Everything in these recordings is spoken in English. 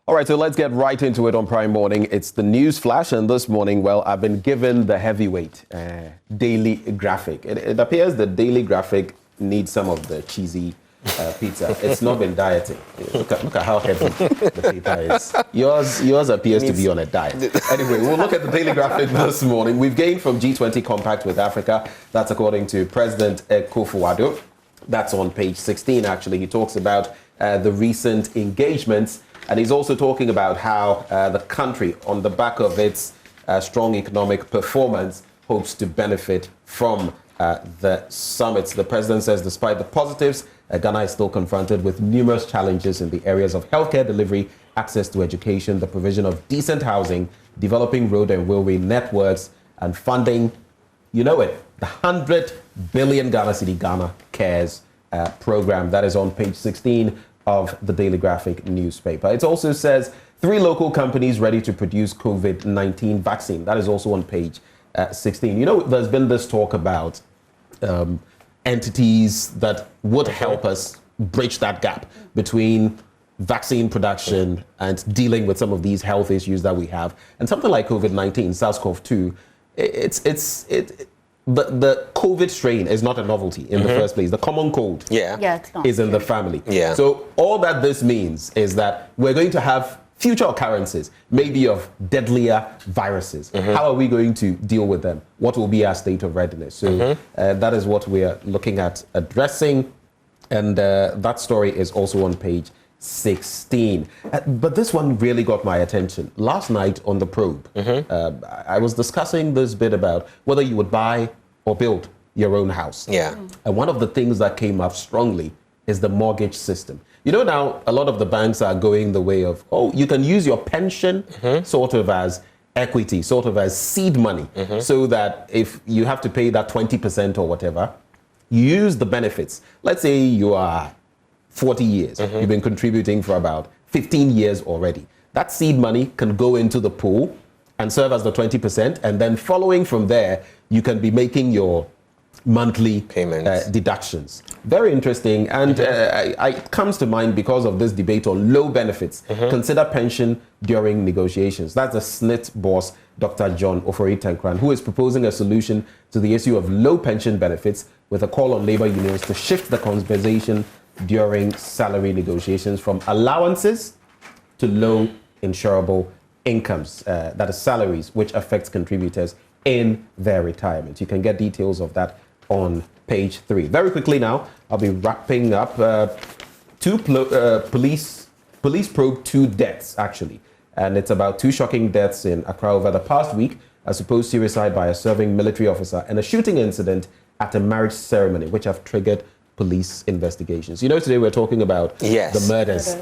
All right, so let's get right into it on Prime Morning. It's the news flash, and this morning, well, I've been given the heavyweight daily graphic. It appears the daily graphic needs some of the cheesy pizza. It's not been dieting. Look at how heavy the paper is. Yours appears to be on a diet. Anyway, we'll look at the daily graphic this morning. We've gained from G20 Compact with Africa. That's according to President Akufo-Addo. That's on page 16, actually. He talks about the recent engagements. And he's also talking about how the country, on the back of its strong economic performance, hopes to benefit from the summits. The president says despite the positives, Ghana is still confronted with numerous challenges in the areas of healthcare delivery, access to education, the provision of decent housing, developing road and railway networks, and funding, you know it, the 100 billion Ghana Cares program. That is on page 16 of the Daily Graphic newspaper. It also says 3 local companies ready to produce COVID-19 vaccine. That is also on page 16. You know, there's been this talk about entities that would help us bridge that gap between vaccine production and dealing with some of these health issues that we have. And something like COVID-19, SARS-CoV-2, the COVID strain is not a novelty in the first place. The common cold is in the family. Yeah. So all that this means is that we're going to have future occurrences, maybe of deadlier viruses. How are we going to deal with them? What will be our state of readiness? So that is what we are looking at addressing. And that story is also on page 16. But this one really got my attention. Last night on The Probe, I was discussing this bit about whether you would buy or build your own house. Yeah. And one of the things that came up strongly is the mortgage system. You know, now a lot of the banks are going the way of, you can use your pension sort of as equity, sort of as seed money, so that if you have to pay that 20% or whatever, you use the benefits. Let's say you are 40 years. You've been contributing for about 15 years already. That seed money can go into the pool and serve as the 20%. And then following from there, you can be making your monthly payments, deductions. Very interesting. And it comes to mind because of this debate on low benefits. Consider pension during negotiations. That's the SNIT boss, Dr. John Ofori-Tenkran, who is proposing a solution to the issue of low pension benefits with a call on labor unions to shift the conversation during salary negotiations from allowances to low insurable incomes, that is salaries, which affects contributors in their retirement. You can get details of that on page 3. Very quickly now, I'll be wrapping up. Police probe 2 deaths, actually. And it's about 2 shocking deaths in Accra over the past week, a supposed suicide by a serving military officer and a shooting incident at a marriage ceremony, which have triggered police investigations. You know, today we're talking about the murders.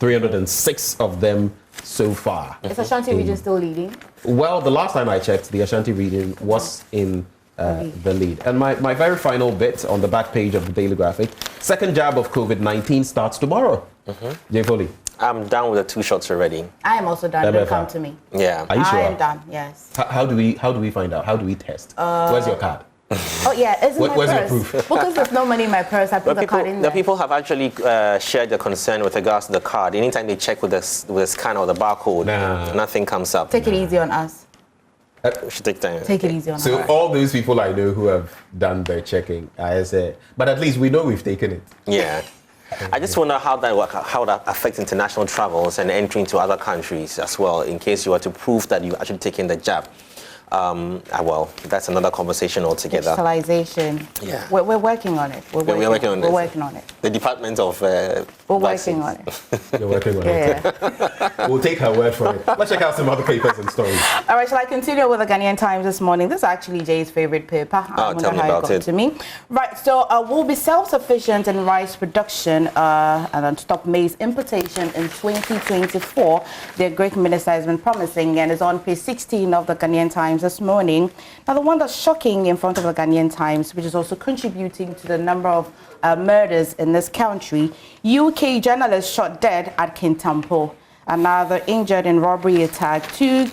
306 of them so far. Is Ashanti region still leading? Well, the last time I checked, the Ashanti region was in the lead. And my very final bit on the back page of the Daily Graphic, second jab of COVID-19 starts tomorrow. Jay Foley. I'm done with the 2 shots already. I am also done. Don't come to me. Yeah. Are you sure? I am done, yes. How do we find out? How do we test? Where's your card? Oh yeah, it's in my where's purse. your proof? Because there's no money in my purse, I put the card in there. The people have actually shared their concern with regards to the card. Anytime they check with the scan or the barcode, nothing comes up. Take it easy on us. We should take time. Take it easy on us. So all those people I know who have done their checking, I say, but at least we know we've taken it. Yeah. I just wonder how that affects international travels and entry into other countries as well, in case you were to prove that you actually taken the jab. Well, that's another conversation altogether. Digitalization. Yeah. We're working on it. We're working on it. The Department of We're working on it. You're working on it. We'll take her word for it. Let's check out some other papers and stories. All right, shall I continue with the Ghanaian Times this morning? This is actually Jay's favorite paper. Tell me about it. To me. Right, so we'll be self-sufficient in rice production and then stop maize importation in 2024. The Greek minister has been promising, and is on page 16 of the Ghanaian Times this morning. Now, the one that's shocking in front of the Ghanaian Times, which is also contributing to the number of murders in this country, UK journalist shot dead at Kintampo. Another injured in robbery attack. 2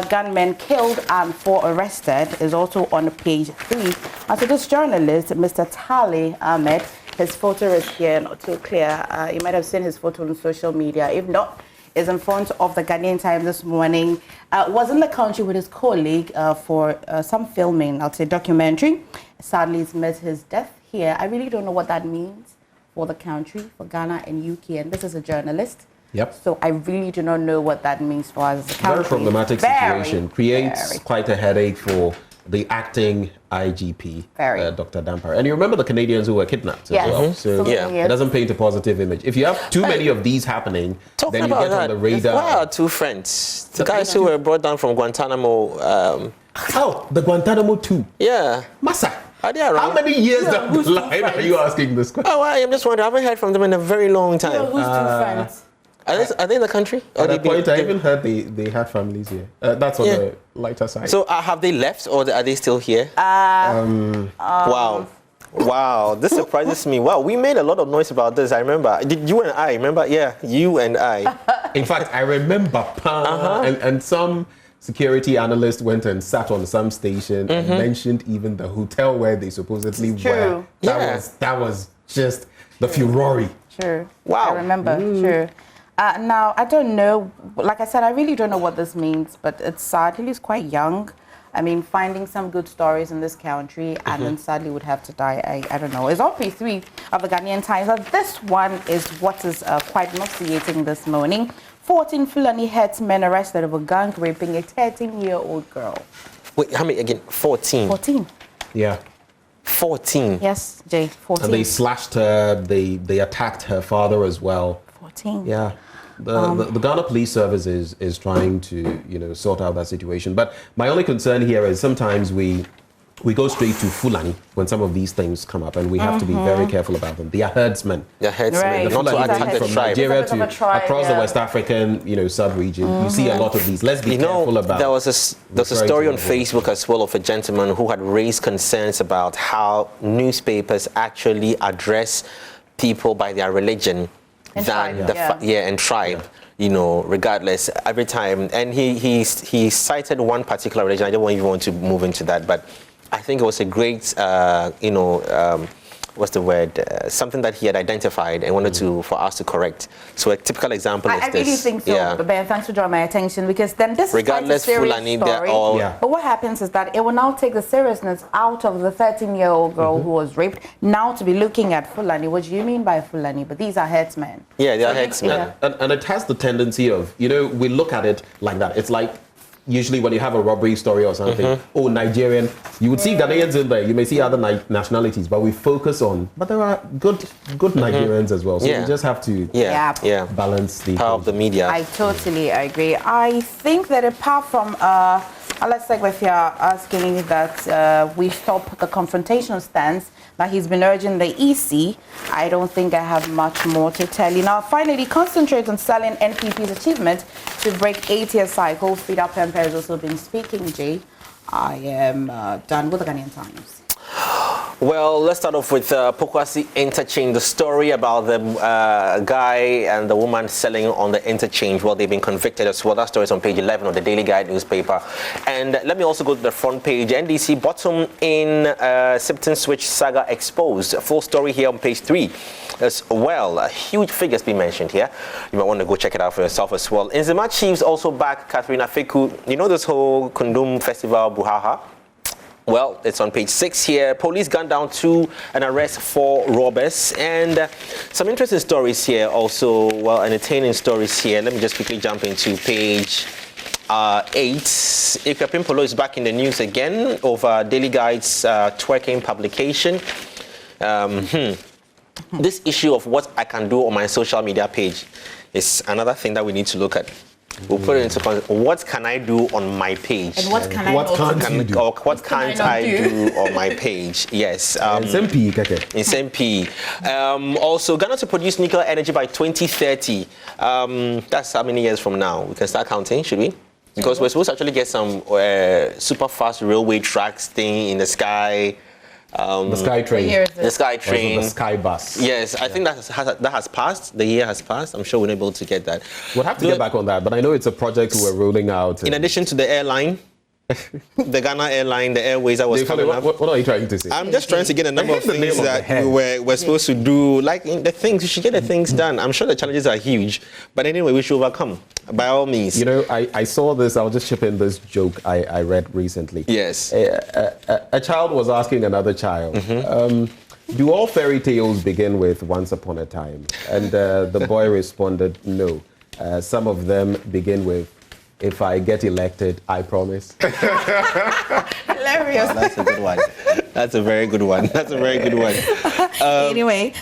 gunmen killed and 4 arrested is also on page 3. And so this journalist, Mr. Tali Ahmed, his photo is here, not too clear. You might have seen his photo on social media. If not, is in front of the Ghanaian Times this morning. Was in the country with his colleague for some filming, I'll say documentary. Sadly, he's met his death here. I really don't know what that means for the country, for Ghana and UK. And this is a journalist. Yep. So I really do not know what that means for us as a country. Very problematic situation. Creates quite a headache for the acting IGP, Dr. Dampare. And you remember the Canadians who were kidnapped as well. So it doesn't paint a positive image. If you have too many of these happening, then you get on the radar. Where are two friends? The guys who were brought down from Guantanamo. The Guantanamo 2? Yeah. Massa. Are they around? How many years down the line are you asking this question? Oh, I'm just wondering. I haven't heard from them in a very long time. Who's two friends? Are they in the country? At that point, I even heard they had families here. That's on the lighter side. So have they left or are they still here? Wow. Wow, this surprises me. Wow, we made a lot of noise about this. I remember. Did you and I remember? Yeah, you and I. In fact, I remember. And some security analyst went and sat on some station and mentioned even the hotel where they supposedly were. That was just the furore. True. Wow. I remember. True. Now, I don't know. Like I said, I really don't know what this means, but it's sad. He's quite young. I mean, finding some good stories in this country and then sadly would have to die. I don't know. It's on page 3 of the Ghanaian Times. This one is what is quite nauseating this morning. 14 Fulani headsmen arrested over gang raping a 13-year-old girl. Wait, how many again? 14? 14. Yeah. 14? Yes, Jay, 14. And they slashed her. They attacked her father as well. 14. Yeah. The Ghana Police Service is trying to, sort out that situation. But my only concern here is sometimes we go straight to Fulani when some of these things come up, and we have to be very careful about them. They are herdsmen. They're herdsmen. Right. Not to attack the from tribe. Nigeria to across the West African, sub-region. You see a lot of these. Let's be careful about. There was a story on Facebook as well of a gentleman who had raised concerns about how newspapers actually address people by their religion and tribe. Regardless, every time. And he cited one particular religion. I don't even want to move into that, but I think it was a great, what's the word? Something that he had identified and wanted for us to correct. So a typical example is this. I really think so, but Ben, thanks for drawing my attention, because then this regardless, is quite a serious story. But what happens is that it will now take the seriousness out of the 13-year-old girl who was raped, now to be looking at Fulani. What do you mean by Fulani? But these are headsmen. Yeah, they are headsmen. And it has the tendency of, we look at it like that. It's like, usually when you have a robbery story or something, Nigerian, you would see Ghanaians in there, you may see other nationalities, but we focus on, but there are good Nigerians as well. So we just have to balance the power of the media. I totally agree. I think that apart from, let's take if you're asking that we stop the confrontational stance that he's been urging the EC, I don't think I have much more to tell you. Now, finally, concentrate on selling NPP's achievement to break 8-year cycle. Frida Pempe has also been speaking, Jay. I am done with the Ghanaian Times. Well, let's start off with Pokwasi Interchange, the story about the guy and the woman selling on the interchange. Well, they've been convicted as well. That story is on page 11 of the Daily Guide newspaper. And let me also go to the front page. NDC bottom in Sipton Switch saga exposed. A full story here on page 3 as well. A huge figures being mentioned here. You might want to go check it out for yourself as well. Nzima Chiefs also back Catherine Afeku. You know this whole Kundum Festival Buhaha? Well, it's on page 6 here. Police gunned down 2 and arrest 4 robbers. And some interesting stories here also. Well, entertaining stories here. Let me just quickly jump into page 8. Ikuapem Polo is back in the news again over Daily Guide's twerking publication. This issue of what I can do on my social media page is another thing that we need to look at. We'll put it into context. What can I do on my page? And what can I do? Or what can't I do on my page? Yes. In SMP. Also, Ghana to produce nuclear energy by 2030. That's how many years from now? We can start counting, should we? Because we're supposed to actually get some super fast railway tracks thing in the sky. The Sky Train. The Sky Train. The Sky Bus. Yes, I think that has passed. The year has passed. I'm sure we're able to get that. We'll have to get back on that, but I know it's a project we're rolling out. In addition to the airline, The Ghana airline, the airways that was coming up. What are you trying to say? I'm just trying to get a number of things that we're supposed to do. Like the things, you should get the things done. I'm sure the challenges are huge, but anyway, we should overcome by all means. You know, I saw this. I'll just chip in this joke I read recently. Yes. A child was asking another child, do all fairy tales begin with once upon a time? And the boy responded, no. Some of them begin with, if I get elected, I promise. Hilarious. Oh, that's a good one. That's a very good one. That's a very good one. Anyway,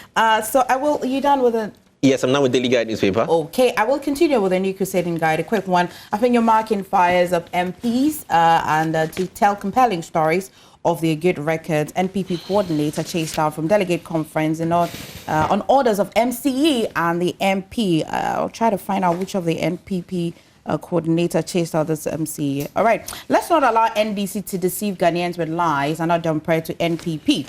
so you done with it? Yes, I'm now with Daily Guide newspaper. Okay, I will continue with the new Crusading Guide, a quick one. I think you're marking fires of MPs and to tell compelling stories of their good records. NPP coordinator chased out from delegate conference on orders of MCE and the MP. I'll try to find out which of the NPP coordinator chased out this MCE. All right, let's not allow NDC to deceive Ghanaians with lies and not compare to NPP.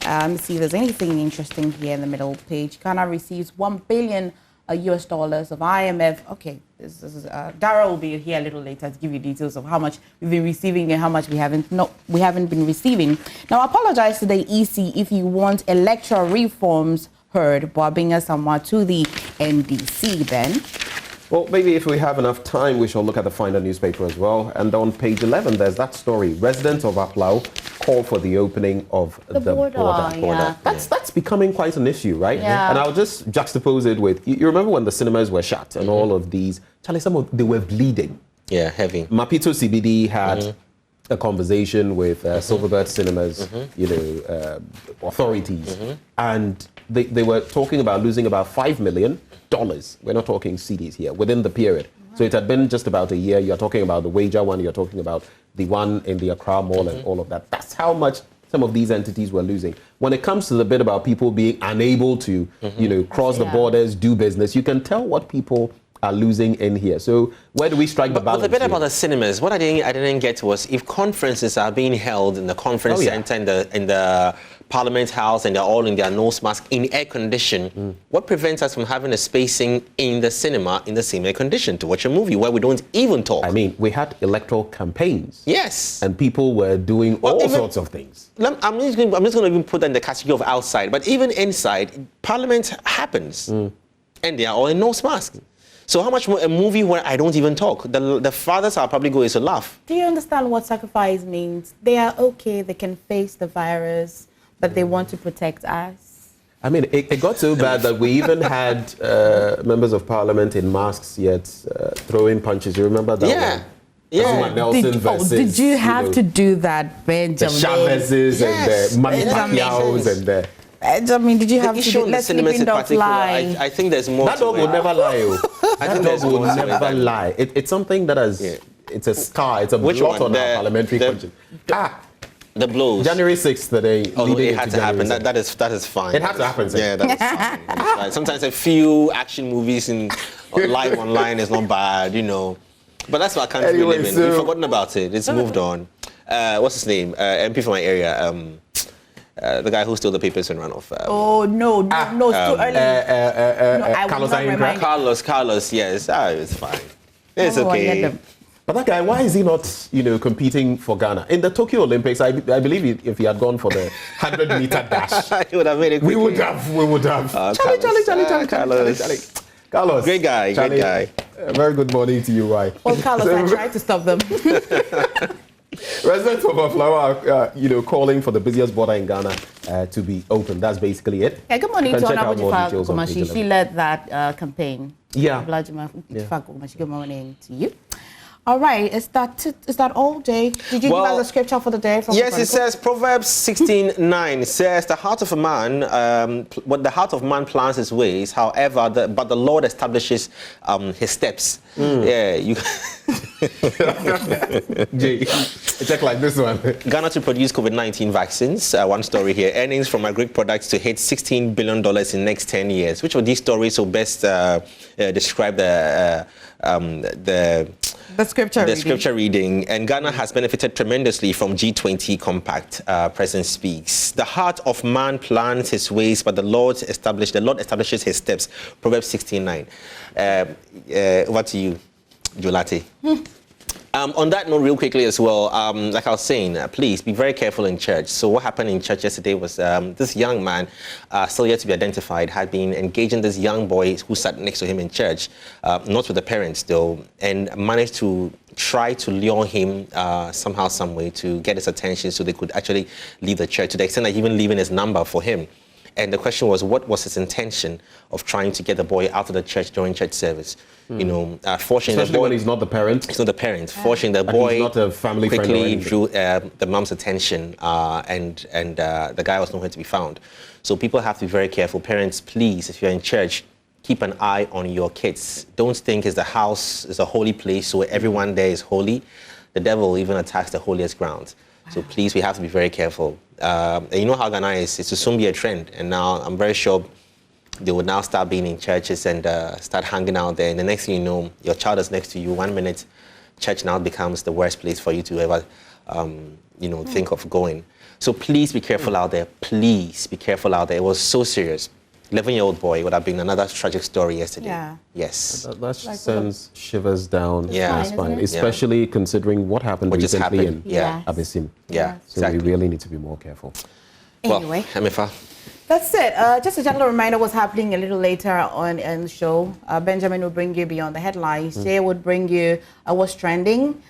Let me see if there's anything interesting here in the middle page. Ghana receives $1 billion US dollars of IMF. Okay, this is Dara will be here a little later to give you details of how much we've been receiving and how much we haven't been receiving. Now, I apologize to the EC if you want electoral reforms heard, but bring us somewhat to the NDC then. Well, maybe if we have enough time, we shall look at the final newspaper as well. And on page 11, there's that story. Residents of Aplau call for the opening of the border. Yeah. That's becoming quite an issue, right? Yeah. And I'll just juxtapose it with, you remember when the cinemas were shut and all of these, Charlie, they were bleeding. Yeah, heavy. Mapito CBD had a conversation with Silverbird Cinemas, authorities. And they were talking about losing about $5 million. We're not talking CDs here, within the period. So it had been just about a year. You're talking about the Wager one, you're talking about the one in the Accra Mall and all of that. That's how much some of these entities were losing. When it comes to the bit about people being unable to, cross the borders, do business, you can tell what people are losing in here. So where do we strike the balance? But the bit about the cinemas, what I didn't get was if conferences are being held in the conference center in the Parliament House and they're all in their nose mask in air condition, what prevents us from having a spacing in the cinema in the same air condition to watch a movie where we don't even talk? I mean, we had electoral campaigns. Yes. And people were doing all sorts of things. I'm just going to even put that in the category of outside, but even inside, Parliament happens and they are all in nose masks. So how much more a movie where I don't even talk? The fathers are probably going to laugh. Do you understand what sacrifice means? They are okay, they can face the virus, but they want to protect us. I mean, it got so bad that we even had members of parliament in masks yet throwing punches. You remember that one? Yeah. Nelson did you have to do that, Benjamin? The Chavez's and the Manny Pacquiao's and the... Benjamin, did you have to do... Let's sleeping dog lie. I think there's more. That dog will never lie. That dog will never lie. It's something that has... It's a scar. It's a blot on our parliamentary conscience. The blows. January 6th, the day. Oh, it had to happen. That is fine. It had to happen. Yeah, that is fine. That's fine. Sometimes a few action movies live online is not bad, But that's what country we live in. We've forgotten about it. It's moved on. What's his name? MP from my area. The guy who stole the papers and ran off. It's too early. Carlos, yes. It's fine. It's okay. But that guy, why is he not, competing for Ghana? In the Tokyo Olympics, I believe if he had gone for the 100-meter dash, he would have made it quickly. We would have. Charlie. Carlos. Great guy. Very good morning to you, Why? Well, Carlos, I tried to stop them. Residents of Aflawa are, calling for the busiest border in Ghana to be open. That's basically it. Yeah, good morning to Honorable Kumashi. She led that campaign. Yeah. Good morning to you. All right, is that all, Jay? Did you give us a scripture for the day? Yes, it says Proverbs 16:9 says the heart of a man, what the heart of man plans his ways, however, but the Lord establishes his steps. Yeah, you. Jay, check like this one. Ghana to produce COVID-19 vaccines. One story here: earnings from agri products to hit $16 billion in next 10 years. Which of these stories will best describe the scripture reading? And Ghana has benefited tremendously from G20 Compact. President speaks. The heart of man plans his ways, but the Lord establishes his steps. Proverbs 16:9. Over to you, Jolati. On that note, real quickly as well, like I was saying, please be very careful in church. So what happened in church yesterday was this young man, still yet to be identified, had been engaging this young boy who sat next to him in church, not with the parents though, and managed to try to lure him somehow, some way to get his attention so they could actually leave the church, to the extent that even leaving his number for him. And the question was, what was his intention of trying to get the boy out of the church during church service? You know, fortunately, especially when he's not the parent. He's not the parent. Fortunately, the boy not a family quickly drew the mom's attention, and the guy was nowhere to be found. So people have to be very careful. Parents, please, if you're in church, keep an eye on your kids. Don't think the house is a holy place, so everyone there is holy. The devil even attacks the holiest ground. So please, we have to be very careful. And you know how Ghana is. It's to soon be a trend. And now I'm very sure they will now start being in churches and start hanging out there. And the next thing you know, your child is next to you. 1 minute, church now becomes the worst place for you to ever, think of going. So please be careful out there. Please be careful out there. It was so serious. 11-year-old boy would have been another tragic story yesterday. Yeah. Yes. That like sends shivers down my spine, especially considering what happened recently in Abyssine. Yeah, so exactly. We really need to be more careful. Anyway. Well, Amifa. That's it. Just a gentle reminder what's happening a little later on in the show. Benjamin will bring you Beyond the Headlines. Jay would bring you What's Trending.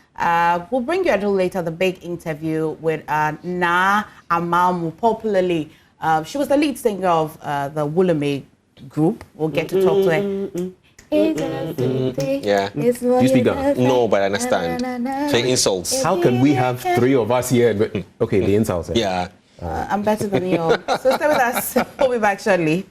We'll bring you a little later the big interview with Na Amamu, popularly. She was the lead singer of the Wulame group. We'll get to talk to her. Yeah. Do you speak Ghana? No, but I understand. So insults. How can we have three of us here? Okay, the insults. Yeah. I'm better than you all. So stay with us. We'll be back shortly.